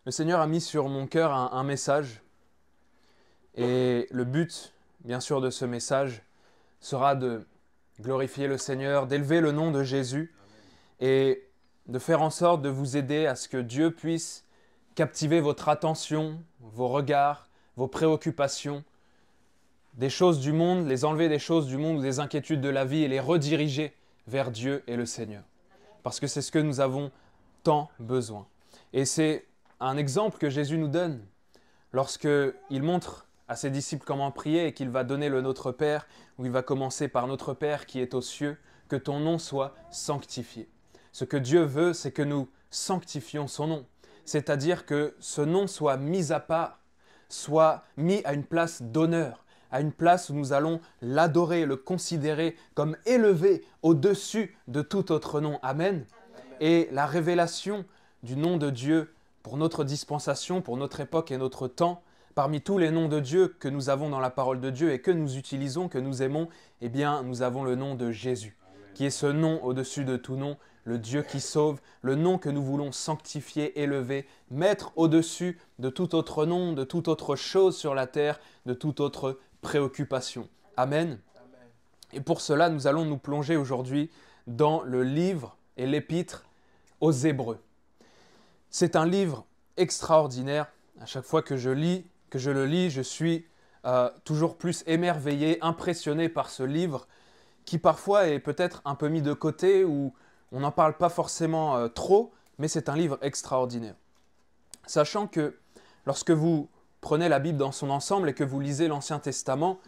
Le Seigneur a mis sur mon cœur un message et le but, bien sûr, de ce message sera de glorifier le Seigneur, d'élever le nom de Jésus et de faire en sorte de vous aider à ce que Dieu puisse captiver votre attention, vos regards, vos préoccupations, des choses du monde, les enlever des choses du monde ou des inquiétudes de la vie et les rediriger vers Dieu et le Seigneur. Parce que c'est ce que nous avons tant besoin. Et c'est un exemple que Jésus nous donne lorsqu'il montre à ses disciples comment prier et qu'il va donner le Notre Père, où il va commencer par Notre Père qui est aux cieux, que ton nom soit sanctifié. Ce que Dieu veut, c'est que nous sanctifions son nom, c'est-à-dire que ce nom soit mis à part, soit mis à une place d'honneur, à une place où nous allons l'adorer, le considérer comme élevé au-dessus de tout autre nom. Amen. Et la révélation du nom de Dieu pour notre dispensation, pour notre époque et notre temps, parmi tous les noms de Dieu que nous avons dans la parole de Dieu et que nous utilisons, que nous aimons, eh bien, nous avons le nom de Jésus, qui est ce nom au-dessus de tout nom, le Dieu qui sauve, le nom que nous voulons sanctifier, élever, mettre au-dessus de tout autre nom, de toute autre chose sur la terre, de toute autre préoccupation. Amen. Et pour cela, nous allons nous plonger aujourd'hui dans le livre et l'épître aux Hébreux. C'est un livre extraordinaire. À chaque fois que je le lis, je suis toujours plus émerveillé, impressionné par ce livre qui parfois est peut-être un peu mis de côté ou on n'en parle pas forcément trop, mais c'est un livre extraordinaire. Sachant que lorsque vous prenez la Bible dans son ensemble et que vous lisez l'Ancien Testament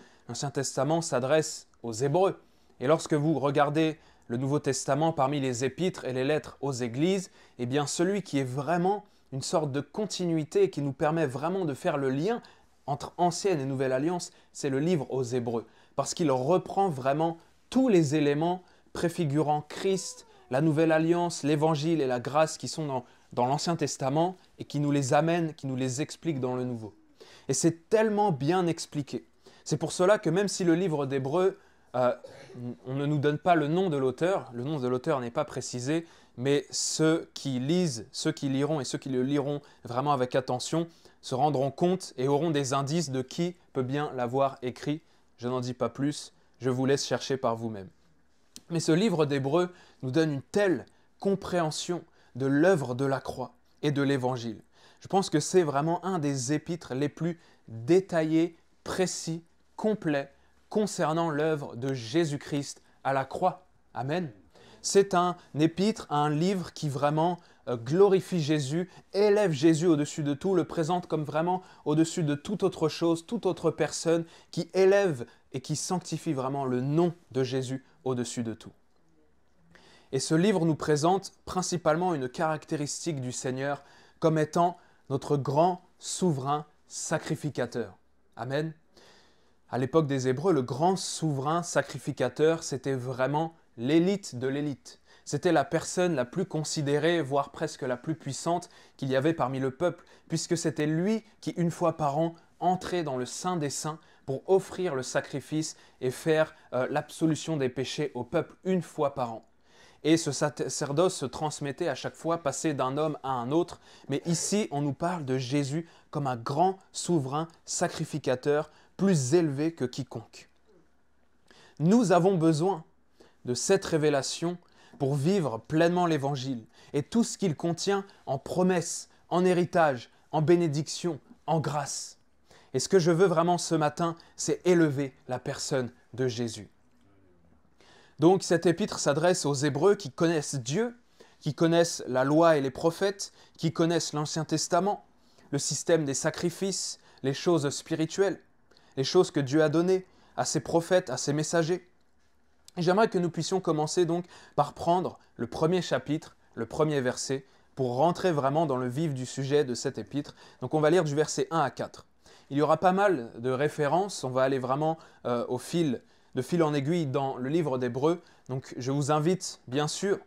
s'adresse aux Hébreux. Et lorsque vous regardez le Nouveau Testament parmi les épîtres et les lettres aux églises, eh bien celui qui est vraiment une sorte de continuité qui nous permet vraiment de faire le lien entre Ancienne et Nouvelle Alliance, c'est le livre aux Hébreux. Parce qu'il reprend vraiment tous les éléments préfigurant Christ, la Nouvelle Alliance, l'Évangile et la grâce qui sont dans l'Ancien Testament et qui nous les amènent, qui nous les expliquent dans le Nouveau. Et c'est tellement bien expliqué. C'est pour cela que même si le livre d'Hébreux, on ne nous donne pas le nom de l'auteur n'est pas précisé, mais ceux qui lisent, ceux qui liront et ceux qui le liront vraiment avec attention se rendront compte et auront des indices de qui peut bien l'avoir écrit. Je n'en dis pas plus, je vous laisse chercher par vous-même. Mais ce livre d'Hébreux nous donne une telle compréhension de l'œuvre de la croix et de l'Évangile. Je pense que c'est vraiment un des épîtres les plus détaillés, précis, complets concernant l'œuvre de Jésus-Christ à la croix. Amen. C'est un épître, un livre qui vraiment glorifie Jésus, élève Jésus au-dessus de tout, le présente comme vraiment au-dessus de toute autre chose, toute autre personne, qui élève et qui sanctifie vraiment le nom de Jésus au-dessus de tout. Et ce livre nous présente principalement une caractéristique du Seigneur comme étant notre grand souverain sacrificateur. Amen. À l'époque des Hébreux, le grand souverain sacrificateur, c'était vraiment l'élite de l'élite. C'était la personne la plus considérée, voire presque la plus puissante qu'il y avait parmi le peuple, puisque c'était lui qui, une fois par an, entrait dans le Saint des Saints pour offrir le sacrifice et faire l'absolution des péchés au peuple une fois par an. Et ce sacerdoce se transmettait à chaque fois, passé d'un homme à un autre. Mais ici, on nous parle de Jésus comme un grand souverain sacrificateur, plus élevé que quiconque. Nous avons besoin de cette révélation pour vivre pleinement l'Évangile et tout ce qu'il contient en promesses, en héritage, en bénédiction, en grâce. Et ce que je veux vraiment ce matin, c'est élever la personne de Jésus. Donc cet épître s'adresse aux Hébreux qui connaissent Dieu, qui connaissent la loi et les prophètes, qui connaissent l'Ancien Testament, le système des sacrifices, les choses spirituelles, les choses que Dieu a données à ses prophètes, à ses messagers. Et j'aimerais que nous puissions commencer donc par prendre le premier chapitre, le premier verset, pour rentrer vraiment dans le vif du sujet de cet épître. Donc on va lire du verset 1 à 4. Il y aura pas mal de références, on va aller vraiment de fil en aiguille dans le livre d'Hébreux. Donc je vous invite bien sûr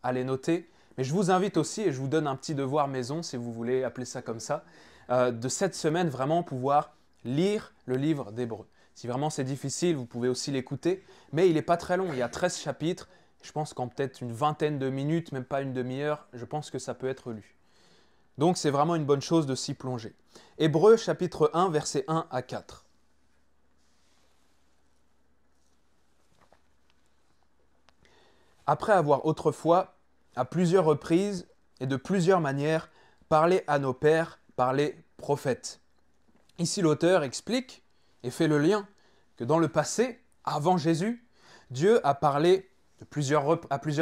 à les noter, mais je vous invite aussi, et je vous donne un petit devoir maison, si vous voulez appeler ça comme ça, de cette semaine vraiment pouvoir lire le livre d'Hébreux. Si vraiment c'est difficile, vous pouvez aussi l'écouter, mais il n'est pas très long, il y a 13 chapitres, je pense qu'en peut-être une vingtaine de minutes, même pas une demi-heure, je pense que ça peut être lu. Donc c'est vraiment une bonne chose de s'y plonger. Hébreux chapitre 1, versets 1 à 4. Après avoir autrefois, à plusieurs reprises et de plusieurs manières, parlé à nos pères par les prophètes. Ici l'auteur explique et fait le lien que dans le passé, avant Jésus, Dieu a parlé à plusieurs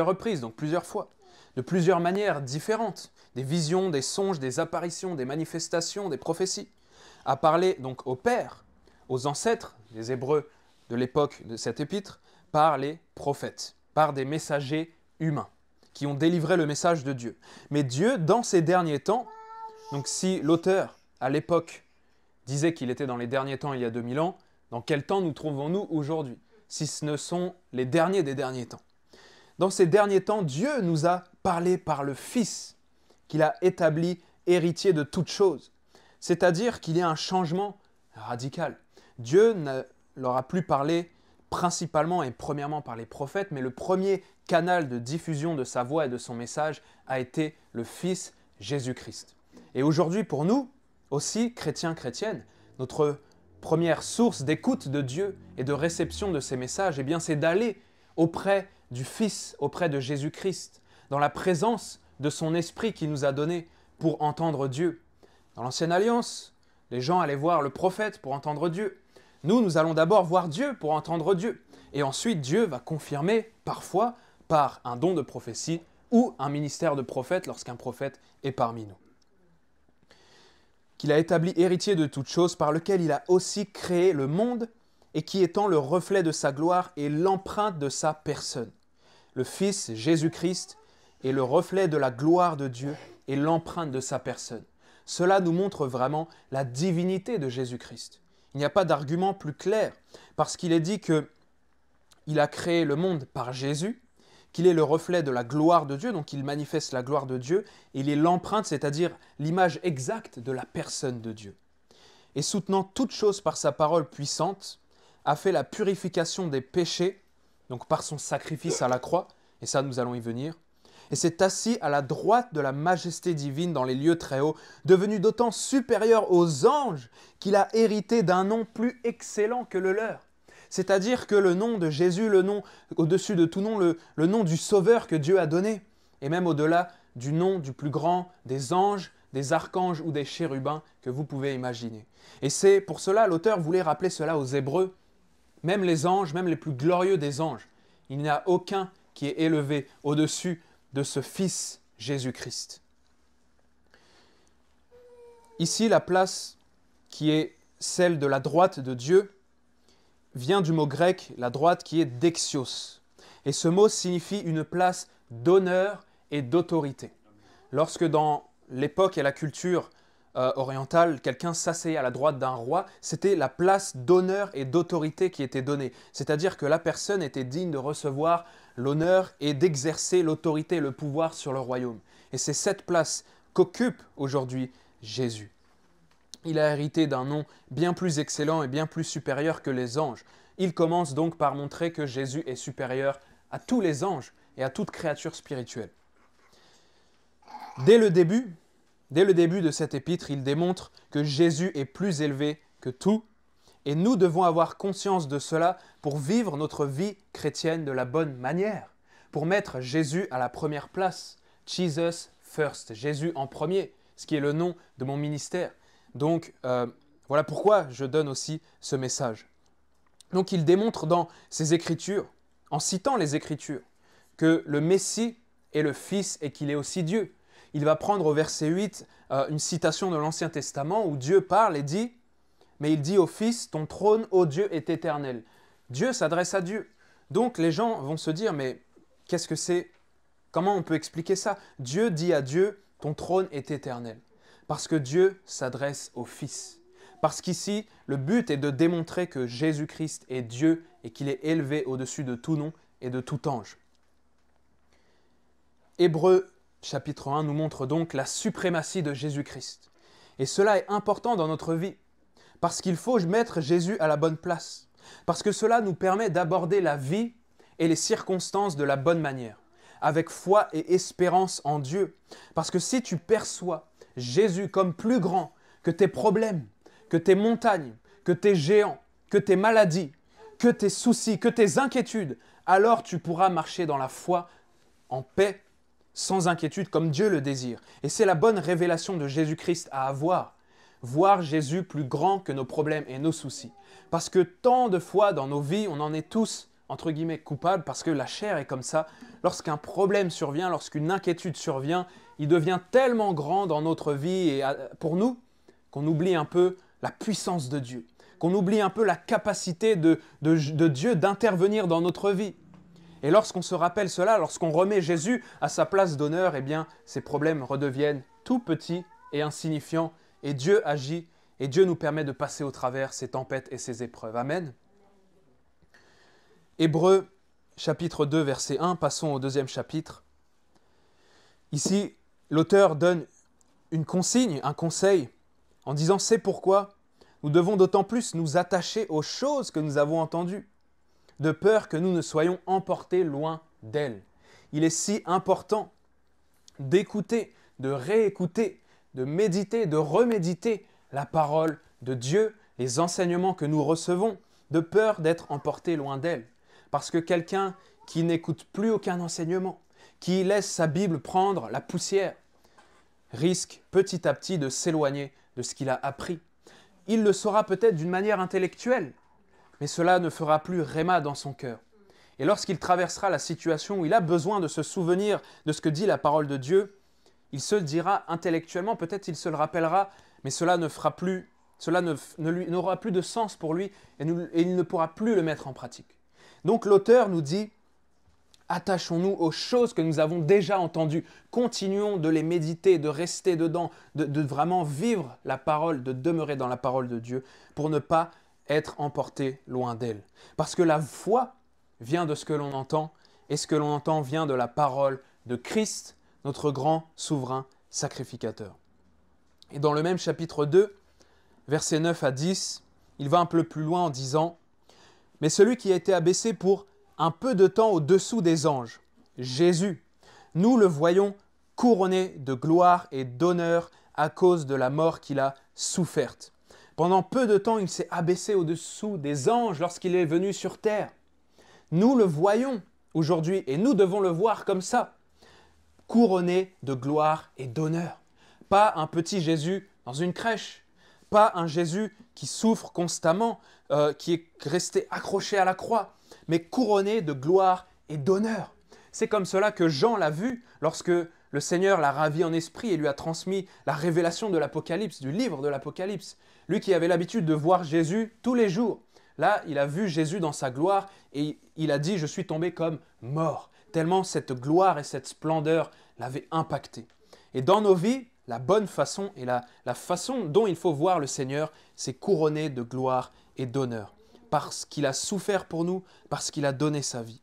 reprises, donc plusieurs fois, de plusieurs manières différentes, des visions, des songes, des apparitions, des manifestations, des prophéties, a parlé donc aux pères, aux ancêtres des Hébreux de l'époque de cet épître, par les prophètes, par des messagers humains qui ont délivré le message de Dieu. Mais Dieu, dans ces derniers temps, donc si l'auteur, à l'époque, disait qu'il était dans les derniers temps il y a 2000 ans, dans quel temps nous trouvons-nous aujourd'hui, si ce ne sont les derniers des derniers temps? Dans ces derniers temps, Dieu nous a parlé par le Fils, qu'il a établi héritier de toutes choses. C'est-à-dire qu'il y a un changement radical. Dieu ne leur a plus parlé principalement et premièrement par les prophètes, mais le premier canal de diffusion de sa voix et de son message a été le Fils Jésus-Christ. Et aujourd'hui, pour nous, aussi, chrétiens, chrétiennes, notre première source d'écoute de Dieu et de réception de ses messages, eh bien, c'est d'aller auprès du Fils, auprès de Jésus-Christ, dans la présence de son Esprit qui nous a donné pour entendre Dieu. Dans l'Ancienne Alliance, les gens allaient voir le prophète pour entendre Dieu. Nous allons d'abord voir Dieu pour entendre Dieu. Et ensuite, Dieu va confirmer, parfois, par un don de prophétie ou un ministère de prophète lorsqu'un prophète est parmi nous. Qu'il a établi héritier de toutes choses, par lequel il a aussi créé le monde, et qui étant le reflet de sa gloire et l'empreinte de sa personne. Le Fils Jésus-Christ est le reflet de la gloire de Dieu et l'empreinte de sa personne. Cela nous montre vraiment la divinité de Jésus-Christ. Il n'y a pas d'argument plus clair, parce qu'il est dit qu'il a créé le monde par Jésus, qu'il est le reflet de la gloire de Dieu, donc il manifeste la gloire de Dieu, et il est l'empreinte, c'est-à-dire l'image exacte de la personne de Dieu. Et soutenant toute chose par sa parole puissante, a fait la purification des péchés, donc par son sacrifice à la croix, et ça nous allons y venir, et s'est assis à la droite de la majesté divine dans les lieux très hauts, devenu d'autant supérieur aux anges qu'il a hérité d'un nom plus excellent que le leur. C'est-à-dire que le nom de Jésus, le nom au-dessus de tout nom, le nom du Sauveur que Dieu a donné, et même au-delà du nom du plus grand des anges, des archanges ou des chérubins que vous pouvez imaginer. Et c'est pour cela, l'auteur voulait rappeler cela aux Hébreux, même les anges, même les plus glorieux des anges, il n'y a aucun qui est élevé au-dessus de ce Fils Jésus-Christ. Ici, la place qui est celle de la droite de Dieu vient du mot grec, la droite qui est dexios. Et ce mot signifie une place d'honneur et d'autorité. Lorsque dans l'époque et la culture orientale, quelqu'un s'asseyait à la droite d'un roi, c'était la place d'honneur et d'autorité qui était donnée. C'est-à-dire que la personne était digne de recevoir l'honneur et d'exercer l'autorité et le pouvoir sur le royaume. Et c'est cette place qu'occupe aujourd'hui Jésus. Il a hérité d'un nom bien plus excellent et bien plus supérieur que les anges. Il commence donc par montrer que Jésus est supérieur à tous les anges et à toute créature spirituelle. Dès le début de cet épître, il démontre que Jésus est plus élevé que tout, et nous devons avoir conscience de cela pour vivre notre vie chrétienne de la bonne manière, pour mettre Jésus à la première place. Jesus first, Jésus en premier, ce qui est le nom de mon ministère. Donc, voilà pourquoi je donne aussi ce message. Donc, il démontre dans ses Écritures, en citant les Écritures, que le Messie est le Fils et qu'il est aussi Dieu. Il va prendre au verset 8 une citation de l'Ancien Testament où Dieu parle et dit « Mais il dit au Fils, ton trône, ô Dieu, est éternel. » Dieu s'adresse à Dieu. Donc, les gens vont se dire « Mais qu'est-ce que c'est? Comment on peut expliquer ça ?» Dieu dit à Dieu « Ton trône est éternel. » Parce que Dieu s'adresse au Fils. Parce qu'ici, le but est de démontrer que Jésus-Christ est Dieu et qu'il est élevé au-dessus de tout nom et de tout ange. Hébreux chapitre 1 nous montre donc la suprématie de Jésus-Christ. Et cela est important dans notre vie, parce qu'il faut mettre Jésus à la bonne place. Parce que cela nous permet d'aborder la vie et les circonstances de la bonne manière, avec foi et espérance en Dieu. Parce que si tu perçois Jésus comme plus grand que tes problèmes, que tes montagnes, que tes géants, que tes maladies, que tes soucis, que tes inquiétudes, alors tu pourras marcher dans la foi, en paix, sans inquiétude, comme Dieu le désire. Et c'est la bonne révélation de Jésus-Christ à avoir. Voir Jésus plus grand que nos problèmes et nos soucis. Parce que tant de fois dans nos vies, on en est tous, entre guillemets, coupables, parce que la chair est comme ça. Lorsqu'un problème survient, lorsqu'une inquiétude survient, il devient tellement grand dans notre vie et pour nous, qu'on oublie un peu la puissance de Dieu, qu'on oublie un peu la capacité de Dieu d'intervenir dans notre vie. Et lorsqu'on se rappelle cela, lorsqu'on remet Jésus à sa place d'honneur, eh bien, ces problèmes redeviennent tout petits et insignifiants. Et Dieu agit, et Dieu nous permet de passer au travers ces tempêtes et ces épreuves. Amen. Hébreux, chapitre 2, verset 1, passons au deuxième chapitre. Ici, l'auteur donne une consigne, un conseil, en disant « C'est pourquoi nous devons d'autant plus nous attacher aux choses que nous avons entendues, de peur que nous ne soyons emportés loin d'elles. » Il est si important d'écouter, de réécouter, de méditer, de reméditer la parole de Dieu, les enseignements que nous recevons, de peur d'être emportés loin d'elle. Parce que quelqu'un qui n'écoute plus aucun enseignement, qui laisse sa Bible prendre la poussière, risque petit à petit de s'éloigner de ce qu'il a appris. Il le saura peut-être d'une manière intellectuelle, mais cela ne fera plus réma dans son cœur. Et lorsqu'il traversera la situation où il a besoin de se souvenir de ce que dit la parole de Dieu, il se dira intellectuellement, peut-être il se le rappellera, mais cela n'aura plus de sens pour lui et il ne pourra plus le mettre en pratique. Donc l'auteur nous dit, attachons-nous aux choses que nous avons déjà entendues, continuons de les méditer, de rester dedans, de vraiment vivre la parole, de demeurer dans la parole de Dieu pour ne pas être emporté loin d'elle. Parce que la foi vient de ce que l'on entend et ce que l'on entend vient de la parole de Christ, notre grand souverain sacrificateur. Et dans le même chapitre 2, versets 9 à 10, il va un peu plus loin en disant « Mais celui qui a été abaissé pour un peu de temps au-dessous des anges, Jésus, nous le voyons couronné de gloire et d'honneur à cause de la mort qu'il a soufferte. Pendant peu de temps, il s'est abaissé au-dessous des anges lorsqu'il est venu sur terre. Nous le voyons aujourd'hui et nous devons le voir comme ça, couronné de gloire et d'honneur. Pas un petit Jésus dans une crèche, pas un Jésus qui souffre constamment, qui est resté accroché à la croix, mais couronné de gloire et d'honneur. C'est comme cela que Jean l'a vu lorsque le Seigneur l'a ravi en esprit et lui a transmis la révélation de l'Apocalypse, du livre de l'Apocalypse. Lui qui avait l'habitude de voir Jésus tous les jours. Là, il a vu Jésus dans sa gloire et il a dit « Je suis tombé comme mort », tellement cette gloire et cette splendeur l'avaient impacté. Et dans nos vies, la bonne façon et la façon dont il faut voir le Seigneur, c'est couronné de gloire et d'honneur. Parce qu'il a souffert pour nous, parce qu'il a donné sa vie.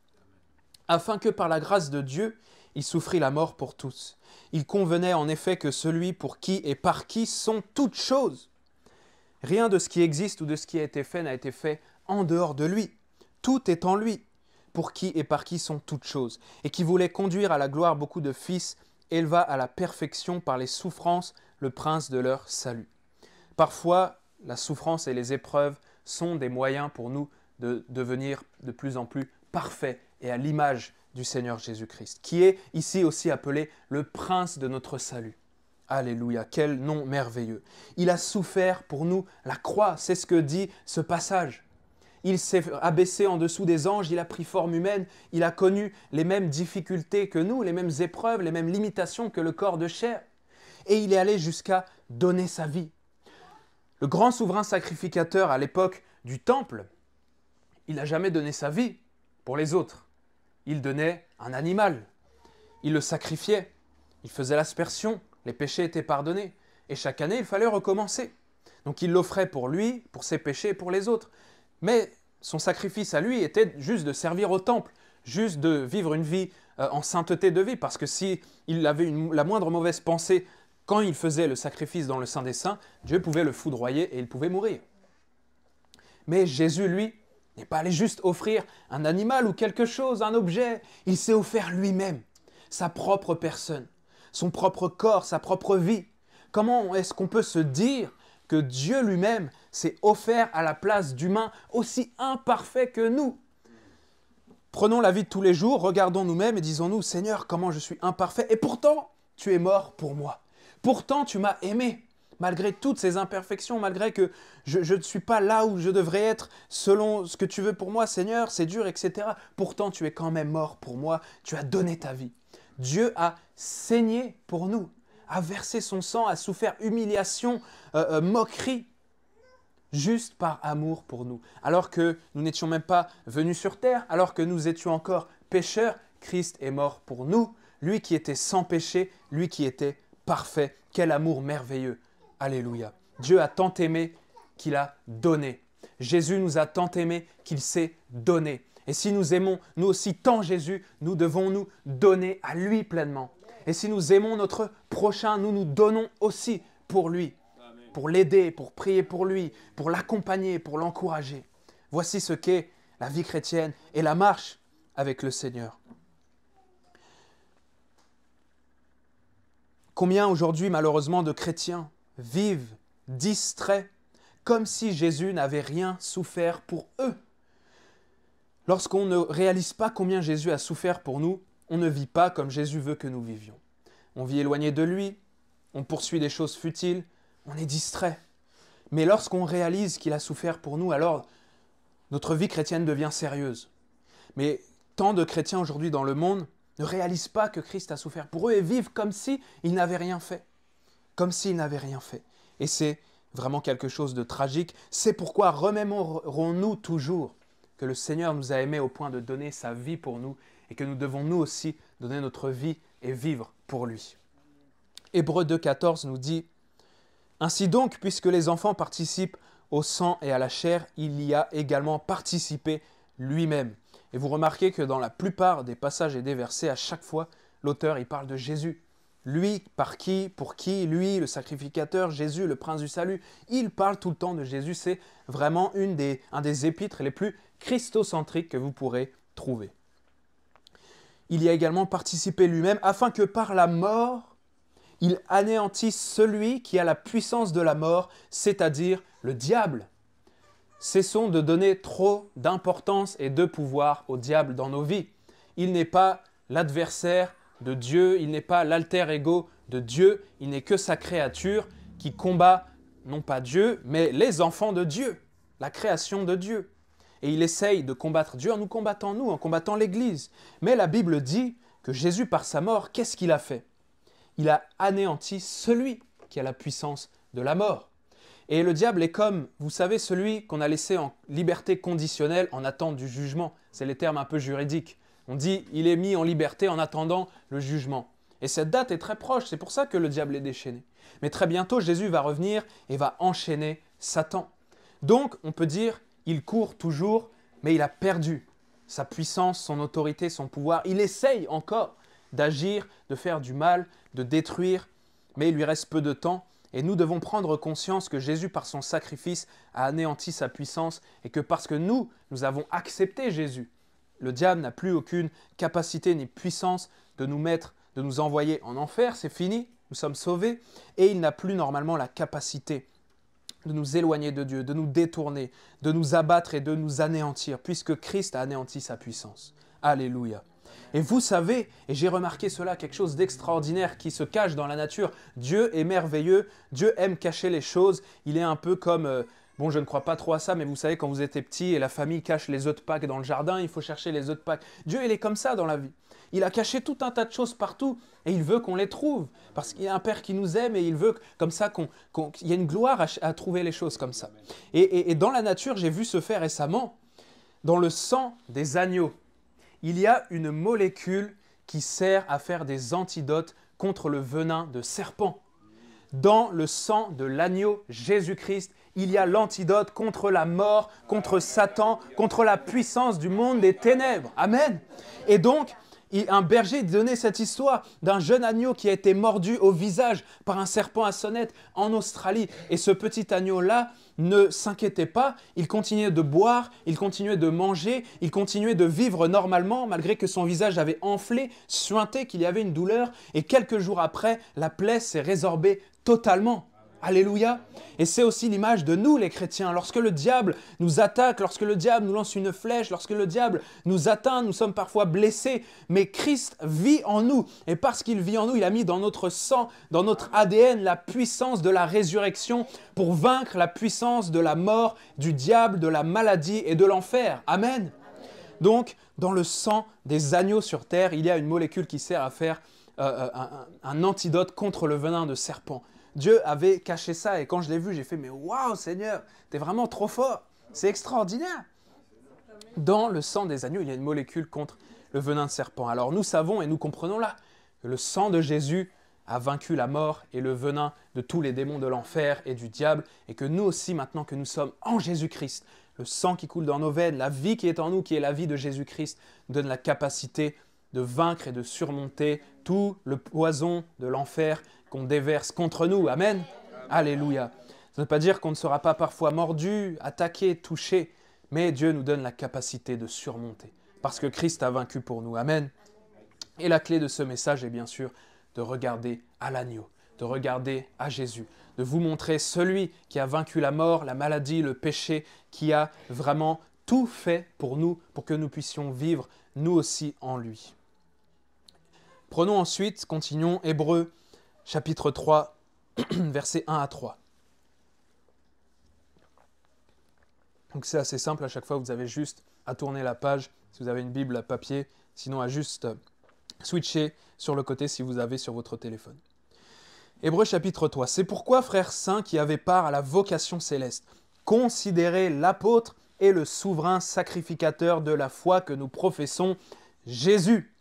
Afin que par la grâce de Dieu, il souffrit la mort pour tous. Il convenait en effet que celui pour qui et par qui sont toutes choses. Rien de ce qui existe ou de ce qui a été fait n'a été fait en dehors de lui. Tout est en lui, pour qui et par qui sont toutes choses. Et qui voulait conduire à la gloire beaucoup de fils, éleva à la perfection par les souffrances le prince de leur salut. Parfois, la souffrance et les épreuves sont des moyens pour nous de devenir de plus en plus parfaits et à l'image du Seigneur Jésus-Christ, qui est ici aussi appelé le prince de notre salut. Alléluia, quel nom merveilleux. Il a souffert pour nous la croix, c'est ce que dit ce passage. Il s'est abaissé en dessous des anges, il a pris forme humaine, il a connu les mêmes difficultés que nous, les mêmes épreuves, les mêmes limitations que le corps de chair. Et il est allé jusqu'à donner sa vie. Le grand souverain sacrificateur à l'époque du temple, il n'a jamais donné sa vie pour les autres. Il donnait un animal, il le sacrifiait, il faisait l'aspersion, les péchés étaient pardonnés. Et chaque année, il fallait recommencer. Donc il l'offrait pour lui, pour ses péchés et pour les autres. Mais son sacrifice à lui était juste de servir au temple, juste de vivre une vie en sainteté de vie. Parce que s'il avait la moindre mauvaise pensée quand il faisait le sacrifice dans le Saint des Saints, Dieu pouvait le foudroyer et il pouvait mourir. Mais Jésus, lui, n'est pas allé juste offrir un animal ou quelque chose, un objet. Il s'est offert lui-même, sa propre personne, son propre corps, sa propre vie, Comment est-ce qu'on peut se dire que Dieu lui-même s'est offert à la place d'humains aussi imparfaits que nous? Prenons la vie de tous les jours, regardons nous-mêmes et disons-nous, Seigneur, comment je suis imparfait, et pourtant, tu es mort pour moi. Pourtant, tu m'as aimé, malgré toutes ces imperfections, malgré que je ne suis pas là où je devrais être selon ce que tu veux pour moi, Seigneur, c'est dur, etc. Pourtant, tu es quand même mort pour moi, tu as donné ta vie. Dieu a saigné pour nous, a versé son sang, a souffert humiliation, moquerie, juste par amour pour nous. Alors que nous n'étions même pas venus sur terre, alors que nous étions encore pécheurs, Christ est mort pour nous, lui qui était sans péché, lui qui était parfait. Quel amour merveilleux. Alléluia. Dieu a tant aimé qu'il a donné. Jésus nous a tant aimé qu'il s'est donné. Et si nous aimons, nous aussi, tant Jésus, nous devons nous donner à lui pleinement. Et si nous aimons notre prochain, nous nous donnons aussi pour lui, pour l'aider, pour prier pour lui, pour l'accompagner, pour l'encourager. Voici ce qu'est la vie chrétienne et la marche avec le Seigneur. Combien aujourd'hui, malheureusement, de chrétiens vivent distraits, comme si Jésus n'avait rien souffert pour eux. Lorsqu'on ne réalise pas combien Jésus a souffert pour nous, on ne vit pas comme Jésus veut que nous vivions. On vit éloigné de lui, on poursuit des choses futiles, on est distrait. Mais lorsqu'on réalise qu'il a souffert pour nous, alors notre vie chrétienne devient sérieuse. Mais tant de chrétiens aujourd'hui dans le monde ne réalisent pas que Christ a souffert pour eux et vivent comme s'ils n'avaient rien fait. Comme s'ils n'avaient rien fait. Et c'est vraiment quelque chose de tragique. C'est pourquoi remémorons-nous toujours que le Seigneur nous a aimés au point de donner sa vie pour nous et que nous devons nous aussi donner notre vie et vivre pour lui. Hébreux 2,14 nous dit « Ainsi donc, puisque les enfants participent au sang et à la chair, il y a également participé lui-même. » Et vous remarquez que dans la plupart des passages et des versets, à chaque fois, l'auteur il parle de Jésus. Lui, par qui, pour qui, lui, le sacrificateur, Jésus, le prince du salut. Il parle tout le temps de Jésus. C'est vraiment un des épîtres les plus christocentriques que vous pourrez trouver. Il y a également participé lui-même afin que par la mort, il anéantisse celui qui a la puissance de la mort, c'est-à-dire le diable. Cessons de donner trop d'importance et de pouvoir au diable dans nos vies. Il n'est pas l'adversaire de Dieu, il n'est pas l'alter ego de Dieu, il n'est que sa créature qui combat non pas Dieu, mais les enfants de Dieu, la création de Dieu. Et il essaye de combattre Dieu en nous combattant nous, en combattant l'Église. Mais la Bible dit que Jésus, par sa mort, qu'est-ce qu'il a fait? Il a anéanti celui qui a la puissance de la mort. Et le diable est comme, vous savez, celui qu'on a laissé en liberté conditionnelle en attente du jugement. C'est les termes un peu juridiques. On dit, il est mis en liberté en attendant le jugement. Et cette date est très proche, c'est pour ça que le diable est déchaîné. Mais très bientôt, Jésus va revenir et va enchaîner Satan. Donc, on peut dire, il court toujours, mais il a perdu sa puissance, son autorité, son pouvoir. Il essaye encore d'agir, de faire du mal, de détruire, mais il lui reste peu de temps. Et nous devons prendre conscience que Jésus, par son sacrifice, a anéanti sa puissance et que parce que nous avons accepté Jésus, le diable n'a plus aucune capacité ni puissance de nous envoyer en enfer, c'est fini, nous sommes sauvés, et il n'a plus normalement la capacité de nous éloigner de Dieu, de nous détourner, de nous abattre et de nous anéantir, puisque Christ a anéanti sa puissance. Alléluia. Et vous savez, et j'ai remarqué cela, quelque chose d'extraordinaire qui se cache dans la nature. Dieu est merveilleux, Dieu aime cacher les choses. Il est un peu comme, bon je ne crois pas trop à ça, mais vous savez quand vous étiez petit et la famille cache les œufs de Pâques dans le jardin, il faut chercher les œufs de Pâques. Dieu il est comme ça dans la vie. Il a caché tout un tas de choses partout et il veut qu'on les trouve. Parce qu'il y a un Père qui nous aime et il veut comme ça qu'il y ait une gloire à trouver les choses comme ça. Et dans la nature, j'ai vu se faire récemment, dans le sang des agneaux, il y a une molécule qui sert à faire des antidotes contre le venin de serpent. Dans le sang de l'agneau Jésus-Christ, il y a l'antidote contre la mort, contre Satan, contre la puissance du monde des ténèbres. Amen. Et donc, Un berger donnait cette histoire d'un jeune agneau qui a été mordu au visage par un serpent à sonnette en Australie. Et ce petit agneau-là ne s'inquiétait pas, il continuait de boire, il continuait de manger, il continuait de vivre normalement malgré que son visage avait enflé, suinté, qu'il y avait une douleur. Et quelques jours après, la plaie s'est résorbée totalement. Alléluia. Et c'est aussi l'image de nous les chrétiens. Lorsque le diable nous attaque, lorsque le diable nous lance une flèche, lorsque le diable nous atteint, nous sommes parfois blessés. Mais Christ vit en nous. Et parce qu'il vit en nous, il a mis dans notre sang, dans notre ADN, la puissance de la résurrection pour vaincre la puissance de la mort, du diable, de la maladie et de l'enfer. Amen. Donc, dans le sang des agneaux sur terre, il y a une molécule qui sert à faire un antidote contre le venin de serpent. Dieu avait caché ça et quand je l'ai vu, j'ai fait « Mais waouh Seigneur, t'es vraiment trop fort, c'est extraordinaire !» Dans le sang des agneaux, il y a une molécule contre le venin de serpent. Alors nous savons et nous comprenons là que le sang de Jésus a vaincu la mort et le venin de tous les démons de l'enfer et du diable et que nous aussi, maintenant que nous sommes en Jésus-Christ, le sang qui coule dans nos veines, la vie qui est en nous, qui est la vie de Jésus-Christ, donne la capacité de vaincre et de surmonter tout le poison de l'enfer qu'on déverse contre nous. Amen. Alléluia. Ça ne veut pas dire qu'on ne sera pas parfois mordu, attaqué, touché, mais Dieu nous donne la capacité de surmonter parce que Christ a vaincu pour nous. Amen. Et la clé de ce message est bien sûr de regarder à l'agneau, de regarder à Jésus, de vous montrer celui qui a vaincu la mort, la maladie, le péché, qui a vraiment tout fait pour nous, pour que nous puissions vivre nous aussi en lui. Prenons ensuite, continuons, Hébreux, chapitre 3, versets 1 à 3. Donc c'est assez simple, à chaque fois vous avez juste à tourner la page, si vous avez une Bible à papier, sinon à juste switcher sur le côté si vous avez sur votre téléphone. Hébreux chapitre 3. C'est pourquoi, frères saints qui avaient part à la vocation céleste, considérez l'apôtre et le souverain sacrificateur de la foi que nous professons, Jésus.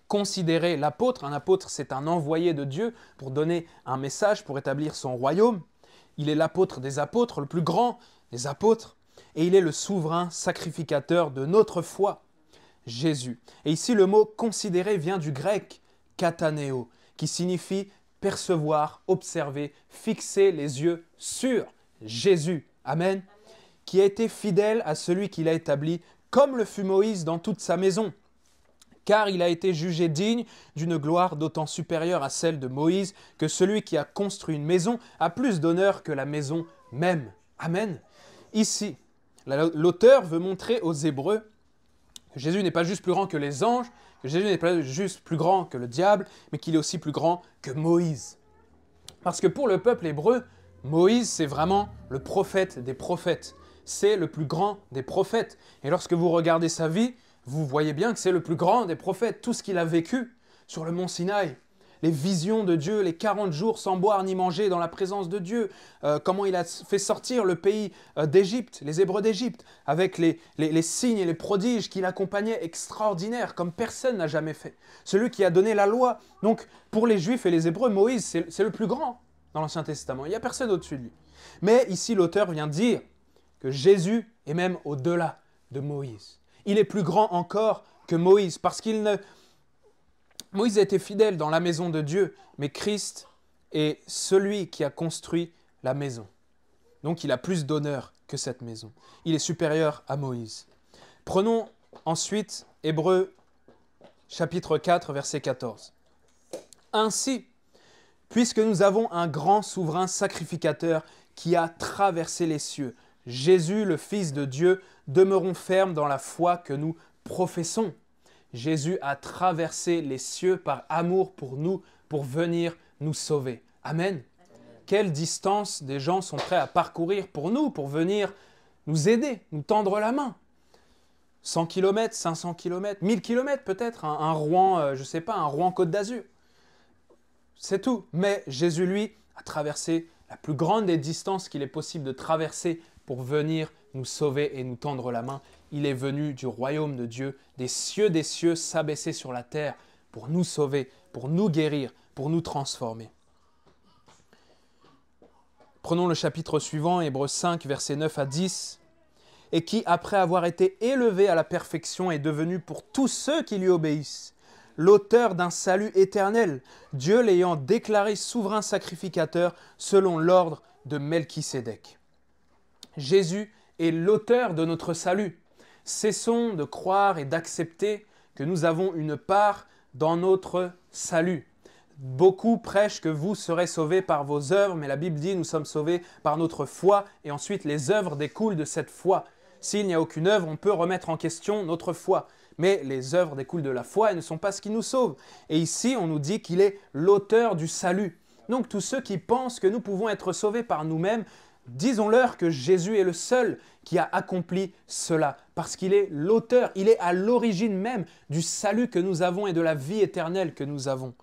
Considérez l'apôtre. Un apôtre, c'est un envoyé de Dieu pour donner un message, pour établir son royaume. Il est l'apôtre des apôtres, le plus grand des apôtres. Et il est le souverain sacrificateur de notre foi, Jésus. Et ici, le mot « considérer » vient du grec « kataneo », qui signifie percevoir, observer, fixer les yeux sur Jésus. Amen. Qui a été fidèle à celui qu'il a établi, comme le fut Moïse dans toute sa maison. Car il a été jugé digne d'une gloire d'autant supérieure à celle de Moïse que celui qui a construit une maison a plus d'honneur que la maison même. Amen. Ici, l'auteur veut montrer aux Hébreux que Jésus n'est pas juste plus grand que les anges, que Jésus n'est pas juste plus grand que le diable, mais qu'il est aussi plus grand que Moïse. Parce que pour le peuple hébreu, Moïse, c'est vraiment le prophète des prophètes. C'est le plus grand des prophètes. Et lorsque vous regardez sa vie, vous voyez bien que c'est le plus grand des prophètes. Tout ce qu'il a vécu sur le mont Sinaï, les visions de Dieu, les 40 jours sans boire ni manger dans la présence de Dieu, comment il a fait sortir le pays d'Égypte, les Hébreux d'Égypte, avec les signes et les prodiges qui l'accompagnaient extraordinaires, comme personne n'a jamais fait. Celui qui a donné la loi. Donc, pour les Juifs et les Hébreux, Moïse, c'est le plus grand dans l'Ancien Testament. Il n'y a personne au-dessus de lui. Mais ici, l'auteur vient dire que Jésus est même au-delà de Moïse. Il est plus grand encore que Moïse, parce qu'il ne... Moïse a été fidèle dans la maison de Dieu, mais Christ est celui qui a construit la maison. Donc il a plus d'honneur que cette maison. Il est supérieur à Moïse. Prenons ensuite Hébreux chapitre 4, verset 14. Ainsi, puisque nous avons un grand souverain sacrificateur qui a traversé les cieux, Jésus, le Fils de Dieu, demeurons fermes dans la foi que nous professons. Jésus a traversé les cieux par amour pour nous, pour venir nous sauver. Amen. Quelle distance des gens sont prêts à parcourir pour nous, pour venir nous aider, nous tendre la main. 100 km, 500 km, 1000 km peut-être, un Rouen, je ne sais pas, un Rouen-Côte d'Azur. C'est tout. Mais Jésus, lui, a traversé la plus grande des distances qu'il est possible de traverser pour venir nous sauver et nous tendre la main. Il est venu du royaume de Dieu, des cieux, s'abaisser sur la terre pour nous sauver, pour nous guérir, pour nous transformer. Prenons le chapitre suivant, Hébreux 5, versets 9 à 10. « Et qui, après avoir été élevé à la perfection, est devenu pour tous ceux qui lui obéissent, l'auteur d'un salut éternel, Dieu l'ayant déclaré souverain sacrificateur selon l'ordre de Melchisédek. Jésus est l'auteur de notre salut. Cessons de croire et d'accepter que nous avons une part dans notre salut. Beaucoup prêchent que vous serez sauvés par vos œuvres, mais la Bible dit nous sommes sauvés par notre foi et ensuite les œuvres découlent de cette foi. S'il n'y a aucune œuvre, on peut remettre en question notre foi. Mais les œuvres découlent de la foi et ne sont pas ce qui nous sauve. Et ici, on nous dit qu'il est l'auteur du salut. Donc tous ceux qui pensent que nous pouvons être sauvés par nous-mêmes, disons-leur que Jésus est le seul qui a accompli cela, parce qu'il est l'auteur, il est à l'origine même du salut que nous avons et de la vie éternelle que nous avons.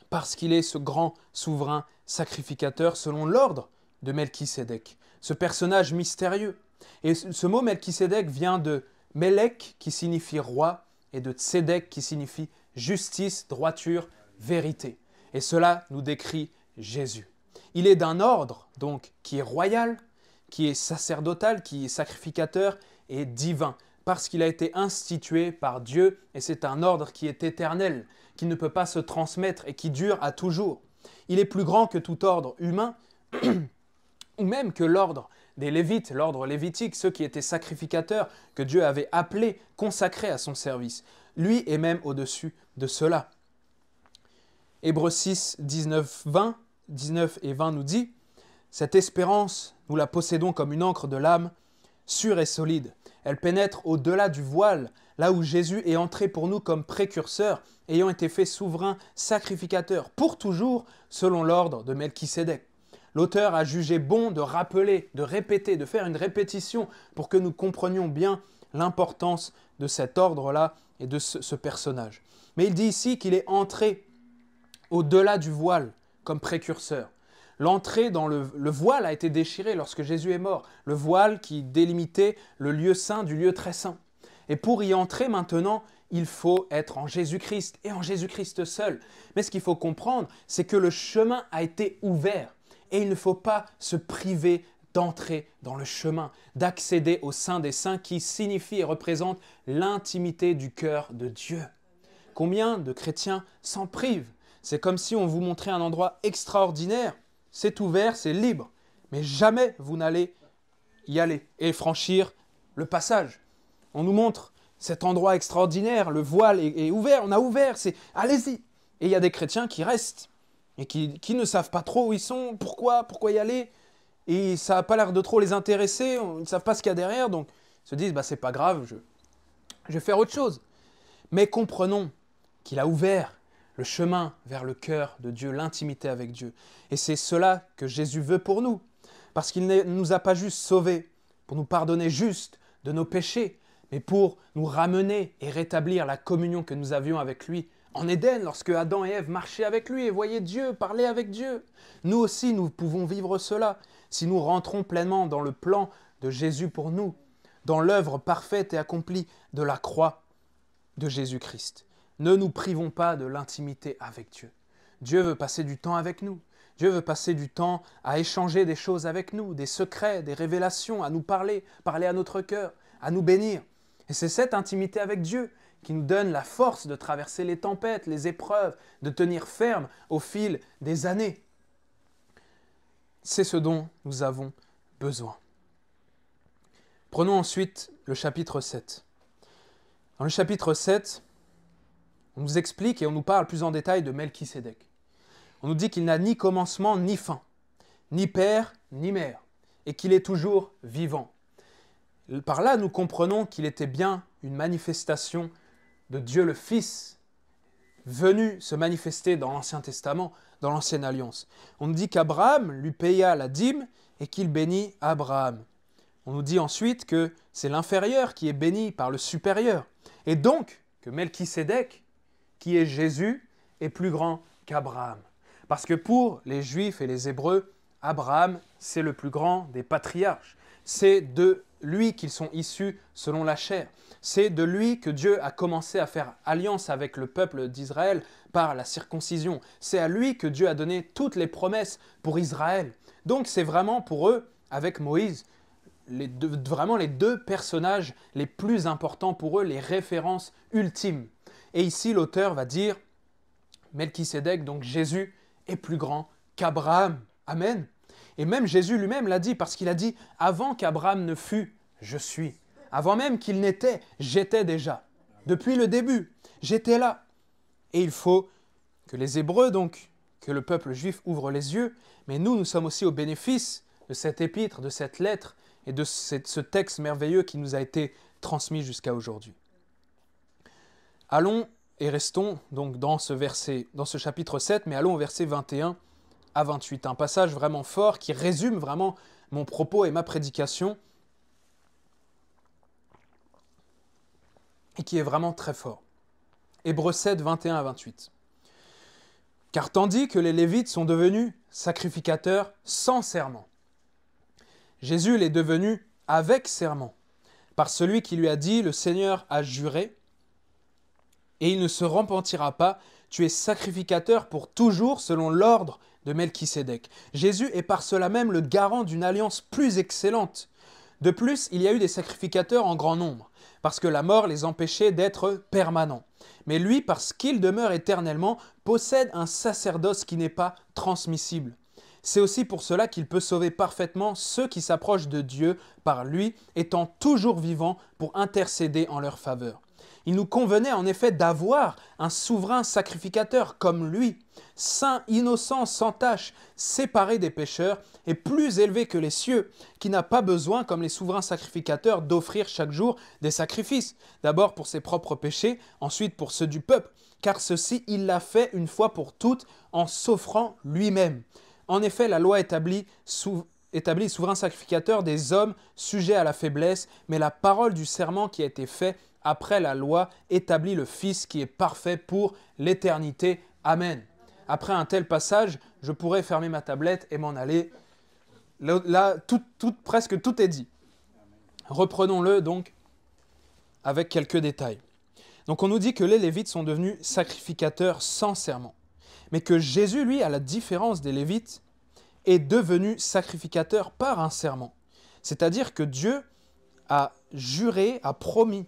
Parce qu'il est ce grand souverain sacrificateur selon l'ordre de Melchisédek, ce personnage mystérieux. Et ce mot Melchisédek vient de Melech qui signifie roi et de Tsédek qui signifie justice, droiture, vérité. Et cela nous décrit Jésus. Il est d'un ordre donc qui est royal, qui est sacerdotal, qui est sacrificateur et divin, parce qu'il a été institué par Dieu et c'est un ordre qui est éternel, qui ne peut pas se transmettre et qui dure à toujours. Il est plus grand que tout ordre humain ou même que l'ordre des Lévites, l'ordre lévitique, ceux qui étaient sacrificateurs, que Dieu avait appelés, consacrés à son service. Lui est même au-dessus de cela. Hébreux 6, 19 et 20 nous dit « Cette espérance, nous la possédons comme une encre de l'âme, sûre et solide. Elle pénètre au-delà du voile, là où Jésus est entré pour nous comme précurseur, ayant été fait souverain sacrificateur, pour toujours, selon l'ordre de Melchisédek. » L'auteur a jugé bon de rappeler, de répéter, de faire une répétition pour que nous comprenions bien l'importance de cet ordre-là et de ce personnage. Mais il dit ici qu'il est entré au-delà du voile comme précurseur. L'entrée dans le voile a été déchirée lorsque Jésus est mort. Le voile qui délimitait le lieu saint du lieu très saint. Et pour y entrer maintenant, il faut être en Jésus-Christ et en Jésus-Christ seul. Mais ce qu'il faut comprendre, c'est que le chemin a été ouvert. Et il ne faut pas se priver d'entrer dans le chemin, d'accéder au sein des saints qui signifie et représente l'intimité du cœur de Dieu. Combien de chrétiens s'en privent? C'est comme si on vous montrait un endroit extraordinaire, c'est ouvert, c'est libre, mais jamais vous n'allez y aller et franchir le passage. On nous montre cet endroit extraordinaire, le voile est ouvert, on a ouvert, c'est allez-y. Et il y a des chrétiens qui restent et qui ne savent pas trop où ils sont, pourquoi y aller, et ça n'a pas l'air de trop les intéresser, ils ne savent pas ce qu'il y a derrière, donc ils se disent bah, « c'est pas grave, je vais faire autre chose ». Mais comprenons qu'il a ouvert le chemin vers le cœur de Dieu, l'intimité avec Dieu. Et c'est cela que Jésus veut pour nous, parce qu'il ne nous a pas juste sauvés pour nous pardonner juste de nos péchés, mais pour nous ramener et rétablir la communion que nous avions avec lui en Éden, lorsque Adam et Ève marchaient avec lui et voyaient Dieu, parlaient avec Dieu. Nous aussi, nous pouvons vivre cela si nous rentrons pleinement dans le plan de Jésus pour nous, dans l'œuvre parfaite et accomplie de la croix de Jésus-Christ. Ne nous privons pas de l'intimité avec Dieu. Dieu veut passer du temps avec nous. Dieu veut passer du temps à échanger des choses avec nous, des secrets, des révélations, à nous parler, parler à notre cœur, à nous bénir. Et c'est cette intimité avec Dieu qui nous donne la force de traverser les tempêtes, les épreuves, de tenir ferme au fil des années. C'est ce dont nous avons besoin. Prenons ensuite le chapitre 7. Dans le chapitre 7, on nous explique et on nous parle plus en détail de Melchisédek. On nous dit qu'il n'a ni commencement ni fin, ni père ni mère, et qu'il est toujours vivant. Par là, nous comprenons qu'il était bien une manifestation de Dieu le Fils, venu se manifester dans l'Ancien Testament, dans l'Ancienne Alliance. On nous dit qu'Abraham lui paya la dîme et qu'il bénit Abraham. On nous dit ensuite que c'est l'inférieur qui est béni par le supérieur. Et donc que Melchisédek, qui est Jésus, est plus grand qu'Abraham. Parce que pour les Juifs et les Hébreux, Abraham, c'est le plus grand des patriarches. C'est de lui qu'ils sont issus selon la chair. C'est de lui que Dieu a commencé à faire alliance avec le peuple d'Israël par la circoncision. C'est à lui que Dieu a donné toutes les promesses pour Israël. Donc c'est vraiment pour eux, avec Moïse, vraiment les deux personnages les plus importants pour eux, les références ultimes. Et ici, l'auteur va dire, Melchisédek, donc Jésus, est plus grand qu'Abraham. Amen. Et même Jésus lui-même l'a dit, parce qu'il a dit, avant qu'Abraham ne fût, je suis. Avant même qu'il n'était, j'étais déjà. Depuis le début, j'étais là. Et il faut que les Hébreux, donc, que le peuple juif ouvre les yeux, mais nous sommes aussi au bénéfice de cette épître, de cette lettre et de ce texte merveilleux qui nous a été transmis jusqu'à aujourd'hui. Allons et restons donc dans ce chapitre 7, mais allons au verset 21 à 28, un passage vraiment fort qui résume vraiment mon propos et ma prédication et qui est vraiment très fort. Hébreux 7, 21 à 28. Car tandis que les Lévites sont devenus sacrificateurs sans serment, Jésus l'est devenu avec serment, par celui qui lui a dit, le Seigneur a juré, et il ne se repentira pas, tu es sacrificateur pour toujours selon l'ordre de Melchisédek. Jésus est par cela même le garant d'une alliance plus excellente. De plus, il y a eu des sacrificateurs en grand nombre, parce que la mort les empêchait d'être permanents. Mais lui, parce qu'il demeure éternellement, possède un sacerdoce qui n'est pas transmissible. C'est aussi pour cela qu'il peut sauver parfaitement ceux qui s'approchent de Dieu par lui, étant toujours vivant pour intercéder en leur faveur. Il nous convenait en effet d'avoir un souverain sacrificateur comme lui, saint, innocent, sans tache, séparé des pécheurs et plus élevé que les cieux, qui n'a pas besoin, comme les souverains sacrificateurs, d'offrir chaque jour des sacrifices, d'abord pour ses propres péchés, ensuite pour ceux du peuple, car ceci il l'a fait une fois pour toutes en s'offrant lui-même. En effet, la loi établit souverain sacrificateur des hommes sujets à la faiblesse, mais la parole du serment qui a été fait après la loi établit le Fils qui est parfait pour l'éternité. Amen. Après un tel passage, je pourrais fermer ma tablette et m'en aller. Là, presque tout est dit. Reprenons-le donc avec quelques détails. Donc on nous dit que les Lévites sont devenus sacrificateurs sans serment, mais que Jésus, lui, à la différence des Lévites, est devenu sacrificateur par un serment. C'est-à-dire que Dieu a juré, a promis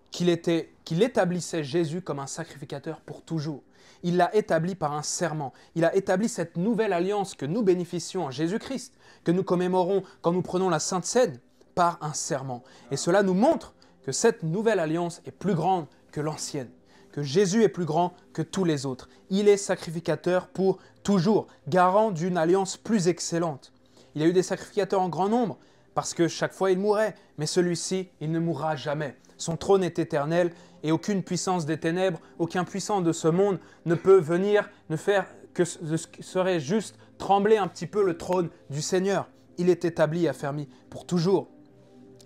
qu'il établissait Jésus comme un sacrificateur pour toujours. Il l'a établi par un serment. Il a établi cette nouvelle alliance que nous bénéficions en Jésus-Christ, que nous commémorons quand nous prenons la Sainte Seine, par un serment. Et cela nous montre que cette nouvelle alliance est plus grande que l'ancienne, que Jésus est plus grand que tous les autres. Il est sacrificateur pour toujours, garant d'une alliance plus excellente. Il y a eu des sacrificateurs en grand nombre, parce que chaque fois il mourait, mais celui-ci, il ne mourra jamais. Son trône est éternel et aucune puissance des ténèbres, aucun puissant de ce monde ne peut venir ne faire que ce serait juste trembler un petit peu le trône du Seigneur. Il est établi et affermi pour toujours.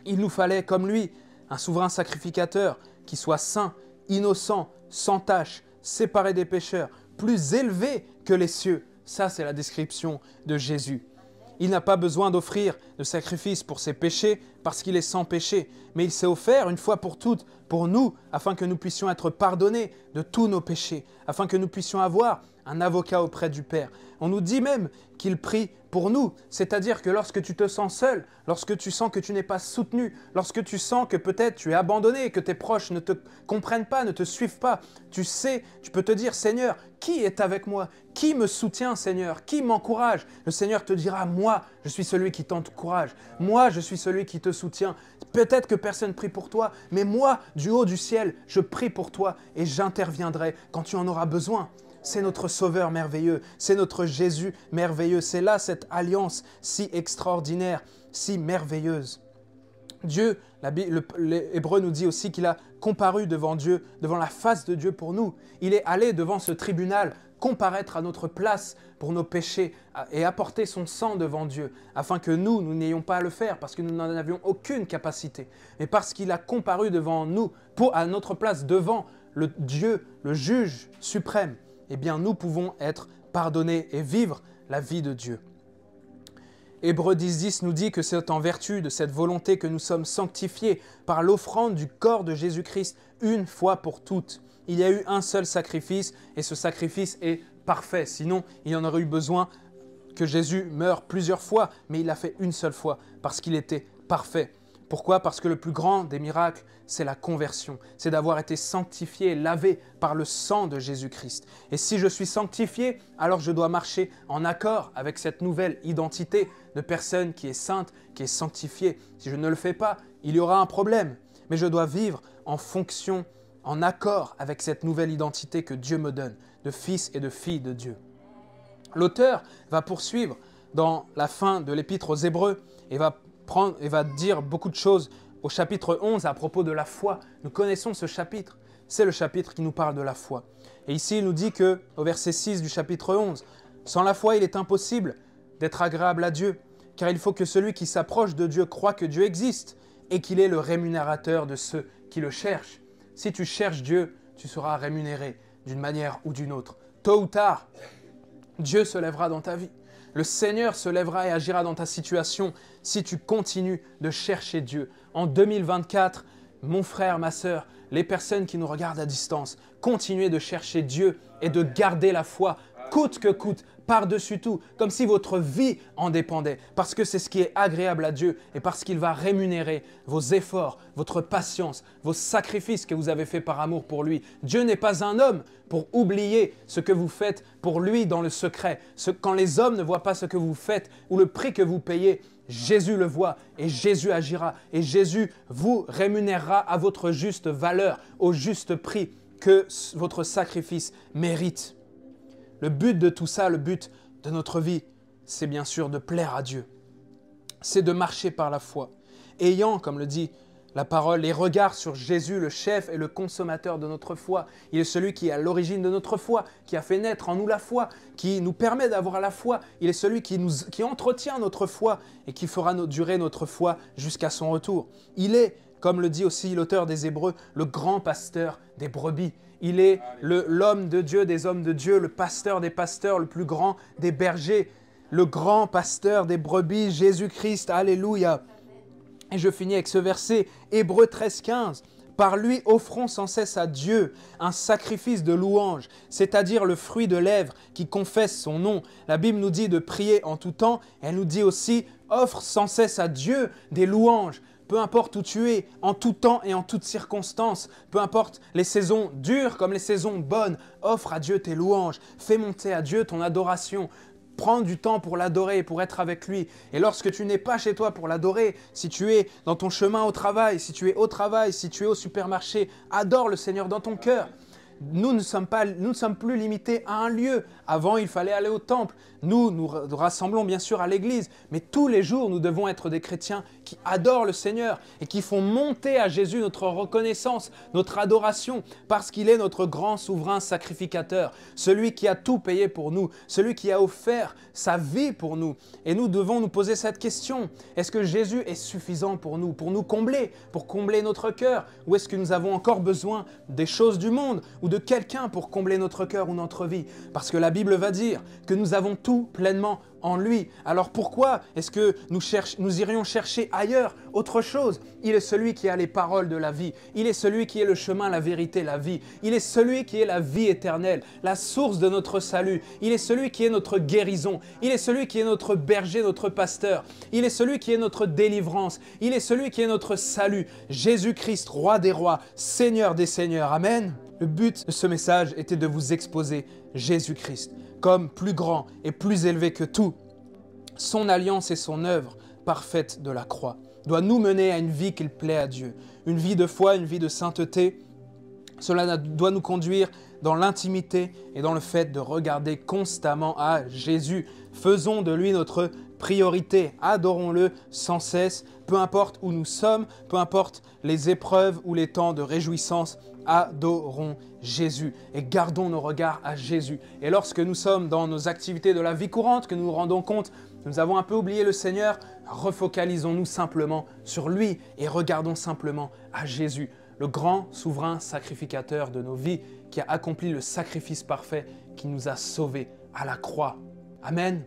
Il nous fallait, comme lui, un souverain sacrificateur qui soit saint, innocent, sans tache, séparé des pécheurs, plus élevé que les cieux. Ça, c'est la description de Jésus. Il n'a pas besoin d'offrir de sacrifice pour ses péchés parce qu'il est sans péché, mais il s'est offert une fois pour toutes pour nous, afin que nous puissions être pardonnés de tous nos péchés, afin que nous puissions avoir un avocat auprès du Père. On nous dit même qu'il prie pour nous, c'est-à-dire que lorsque tu te sens seul, lorsque tu sens que tu n'es pas soutenu, lorsque tu sens que peut-être tu es abandonné, que tes proches ne te comprennent pas, ne te suivent pas, tu sais, tu peux te dire, Seigneur, qui est avec moi? Qui me soutient, Seigneur? Qui m'encourage? Le Seigneur te dira, moi, je suis celui qui t'encourage. Moi, je suis celui qui te soutient. Peut-être que personne prie pour toi, mais moi, du haut du ciel, je prie pour toi et j'interviendrai quand tu en auras besoin. C'est notre Sauveur merveilleux, c'est notre Jésus merveilleux. C'est là cette alliance si extraordinaire, si merveilleuse. Dieu, l'Hébreu nous dit aussi qu'il a comparu devant Dieu, devant la face de Dieu pour nous. Il est allé devant ce tribunal comparaître à notre place pour nos péchés et apporter son sang devant Dieu, afin que nous n'ayons pas à le faire parce que nous n'en avions aucune capacité, mais parce qu'il a comparu devant nous, à notre place devant le Dieu, le juge suprême. Eh bien, nous pouvons être pardonnés et vivre la vie de Dieu. Hébreux 10.10 nous dit que c'est en vertu de cette volonté que nous sommes sanctifiés par l'offrande du corps de Jésus-Christ une fois pour toutes. Il y a eu un seul sacrifice et ce sacrifice est parfait. Sinon, il y en aurait eu besoin que Jésus meure plusieurs fois, mais il l'a fait une seule fois parce qu'il était parfait. Pourquoi? Parce que le plus grand des miracles, c'est la conversion. C'est d'avoir été sanctifié et lavé par le sang de Jésus-Christ. Et si je suis sanctifié, alors je dois marcher en accord avec cette nouvelle identité de personne qui est sainte, qui est sanctifiée. Si je ne le fais pas, il y aura un problème. Mais je dois vivre en fonction, en accord avec cette nouvelle identité que Dieu me donne, de fils et de fille de Dieu. L'auteur va poursuivre dans la fin de l'épître aux Hébreux et va dire beaucoup de choses au chapitre 11 à propos de la foi. Nous connaissons ce chapitre. C'est le chapitre qui nous parle de la foi. Et ici, il nous dit que, au verset 6 du chapitre 11, « Sans la foi, il est impossible d'être agréable à Dieu, car il faut que celui qui s'approche de Dieu croit que Dieu existe et qu'il est le rémunérateur de ceux qui le cherchent. Si tu cherches Dieu, tu seras rémunéré d'une manière ou d'une autre. Tôt ou tard, Dieu se lèvera dans ta vie. Le Seigneur se lèvera et agira dans ta situation si tu continues de chercher Dieu. En 2024, mon frère, ma sœur, les personnes qui nous regardent à distance, continuez de chercher Dieu et de garder la foi, coûte que coûte, par-dessus tout, comme si votre vie en dépendait, parce que c'est ce qui est agréable à Dieu et parce qu'il va rémunérer vos efforts, votre patience, vos sacrifices que vous avez faits par amour pour lui. Dieu n'est pas un homme pour oublier ce que vous faites pour lui dans le secret. Quand les hommes ne voient pas ce que vous faites ou le prix que vous payez, Jésus le voit et Jésus agira et Jésus vous rémunérera à votre juste valeur, au juste prix que votre sacrifice mérite. Le but de tout ça, le but de notre vie, c'est bien sûr de plaire à Dieu. C'est de marcher par la foi, ayant, comme le dit la parole, les regards sur Jésus, le chef et le consommateur de notre foi. Il est celui qui est à l'origine de notre foi, qui a fait naître en nous la foi, qui nous permet d'avoir la foi. Il est celui qui entretient notre foi et qui fera durer notre foi jusqu'à son retour. Il est, comme le dit aussi l'auteur des Hébreux, le grand pasteur des brebis. Il est l'homme de Dieu, des hommes de Dieu, le pasteur des pasteurs, le plus grand des bergers, le grand pasteur des brebis, Jésus-Christ, alléluia. Et je finis avec ce verset, Hébreux 13, 15. Par lui, offrons sans cesse à Dieu un sacrifice de louange, c'est-à-dire le fruit de lèvres qui confesse son nom. La Bible nous dit de prier en tout temps, et elle nous dit aussi, offre sans cesse à Dieu des louanges. Peu importe où tu es, en tout temps et en toutes circonstances, peu importe les saisons dures comme les saisons bonnes, offre à Dieu tes louanges, fais monter à Dieu ton adoration. Prends du temps pour l'adorer et pour être avec lui. Et lorsque tu n'es pas chez toi pour l'adorer, si tu es dans ton chemin au travail, si tu es au travail, si tu es au supermarché, adore le Seigneur dans ton cœur. Nous ne sommes plus limités à un lieu. Avant, il fallait aller au temple. Nous rassemblons bien sûr à l'église, mais tous les jours, nous devons être des chrétiens qui adorent le Seigneur et qui font monter à Jésus notre reconnaissance, notre adoration, parce qu'il est notre grand souverain sacrificateur, celui qui a tout payé pour nous, celui qui a offert sa vie pour nous. Et nous devons nous poser cette question. Est-ce que Jésus est suffisant pour nous combler, pour combler notre cœur? Ou est-ce que nous avons encore besoin des choses du monde ou de quelqu'un pour combler notre cœur ou notre vie? Parce que la Bible va dire que nous avons tout pleinement en lui. Alors pourquoi est-ce que nous irions chercher ailleurs autre chose? Il est celui qui a les paroles de la vie. Il est celui qui est le chemin, la vérité, la vie. Il est celui qui est la vie éternelle, la source de notre salut. Il est celui qui est notre guérison. Il est celui qui est notre berger, notre pasteur. Il est celui qui est notre délivrance. Il est celui qui est notre salut. Jésus-Christ, roi des rois, Seigneur des seigneurs. Amen. Le but de ce message était de vous exposer Jésus-Christ comme plus grand et plus élevé que tout. Son alliance et son œuvre parfaite de la croix doit nous mener à une vie qu'il plaît à Dieu. Une vie de foi, une vie de sainteté. Cela doit nous conduire dans l'intimité et dans le fait de regarder constamment à Jésus. Faisons de lui notre priorité. Adorons-le sans cesse, peu importe où nous sommes, peu importe les épreuves ou les temps de réjouissance. Adorons Jésus et gardons nos regards à Jésus. Et lorsque nous sommes dans nos activités de la vie courante, que nous nous rendons compte que nous avons un peu oublié le Seigneur, refocalisons-nous simplement sur lui et regardons simplement à Jésus, le grand souverain sacrificateur de nos vies qui a accompli le sacrifice parfait qui nous a sauvés à la croix. Amen.